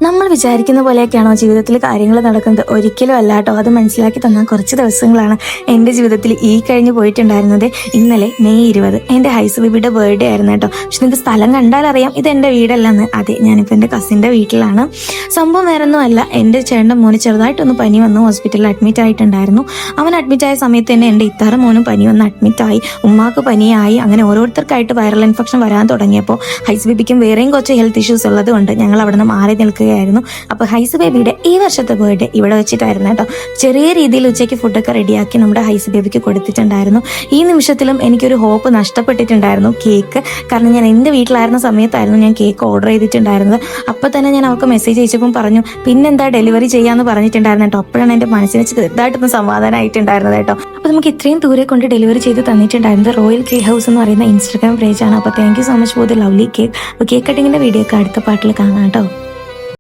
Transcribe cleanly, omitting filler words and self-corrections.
നമ്മൾ വിചാരിക്കുന്ന പോലെയൊക്കെയാണോ ജീവിതത്തിൽ കാര്യങ്ങൾ നടക്കുന്നത്? ഒരിക്കലും അല്ല കേട്ടോ. അത് മനസ്സിലാക്കി തന്ന കുറച്ച് ദിവസങ്ങളാണ് എൻ്റെ ജീവിതത്തിൽ ഈ കഴിഞ്ഞ് പോയിട്ടുണ്ടായിരുന്നത്. ഇന്നലെ മെയ് 20 എൻ്റെ ഹൈസ് ബേബിയുടെ ബർത്ത്ഡേ ആയിരുന്നു കേട്ടോ. പക്ഷെ നിങ്ങൾക്ക് സ്ഥലം കണ്ടാലറിയാം ഇത് എൻ്റെ വീടല്ലെന്ന്. അതെ, ഞാനിപ്പോൾ എൻ്റെ കസിൻ്റെ വീട്ടിലാണ്. സംഭവം വേറൊന്നും അല്ല, എൻ്റെ ചേട്ടൻ്റെ മോന് ചെറുതായിട്ടൊന്ന് പനി വന്നു ഹോസ്പിറ്റലിൽ അഡ്മിറ്റ് ആയിട്ടുണ്ടായിരുന്നു. അവൻ അഡ്മിറ്റ് ആയ സമയത്ത് തന്നെ എൻ്റെ ഇത്താറ മോനും പനി വന്ന് അഡ്മിറ്റായി, ഉമ്മാക്ക് പനിയായി. അങ്ങനെ ഓരോരുത്തർക്കായിട്ട് വൈറൽ ഇൻഫെക്ഷൻ വരാൻ തുടങ്ങിയപ്പോൾ ഹൈസ് ബേബിക്കും വേറെയും കുറച്ച് ഹെൽത്ത് ഇഷ്യൂസ് ഉള്ളത് കൊണ്ട് ഞങ്ങൾ അവിടെ നിന്ന് മാറി നിൽക്കുകയായിരുന്നു. അപ്പോൾ ഹൈസ് ബേബിയുടെ ഈ വർഷത്തെ ബർത്ത്ഡേ ഇവിടെ വെച്ചിട്ടായിരുന്നു കേട്ടോ. ചെറിയ രീതിയിൽ ഉച്ചയ്ക്ക് ഫുഡൊക്കെ റെഡിയാക്കി നമ്മുടെ ഹൈസ് ബേബിക്ക് കൊടുത്തിട്ടുണ്ടായിരുന്നു. ഈ നിമിഷത്തിലും എനിക്കൊരു ഹോപ്പ് നഷ്ടപ്പെട്ടിട്ടുണ്ടായിരുന്നു. കേക്ക്, കാരണം ഞാൻ എൻ്റെ വീട്ടിലായിരുന്ന സമയത്തായിരുന്നു ഞാൻ കേക്ക് ഓർഡർ ചെയ്തിട്ടുണ്ടായിരുന്നത്. അപ്പോൾ തന്നെ ഞാൻ അവർക്ക് മെസ്സേജ് അയച്ചപ്പം പറഞ്ഞു പിന്നെന്താ ഡെലിവറി ചെയ്യാമെന്ന് പറഞ്ഞിട്ടുണ്ടായിരുന്നു കേട്ടോ. അപ്പോഴാണ് എൻ്റെ മനസ്സിന് ചെറുതായിട്ടൊന്ന് സമാധാനമായിട്ടുണ്ടായിരുന്നത് കേട്ടോ. അപ്പോൾ നമുക്ക് ഇത്രയും ദൂരെ കൊണ്ട് ഡെലിവറി ചെയ്ത് തന്നിട്ടുണ്ടായിരുന്നത് റോയൽ കേക്ക് ഹൗസ് എന്ന് പറയുന്ന ഇൻസ്റ്റാഗ്രാം പേജാണ്. അപ്പോൾ thank you so much for the lovely cake. അപ്പോൾ കേക്ക് കട്ടിങ്ങിൻ്റെ വീഡിയോ ഒക്കെ അടുത്ത പാട്ടിൽ കാണാം കേട്ടോ.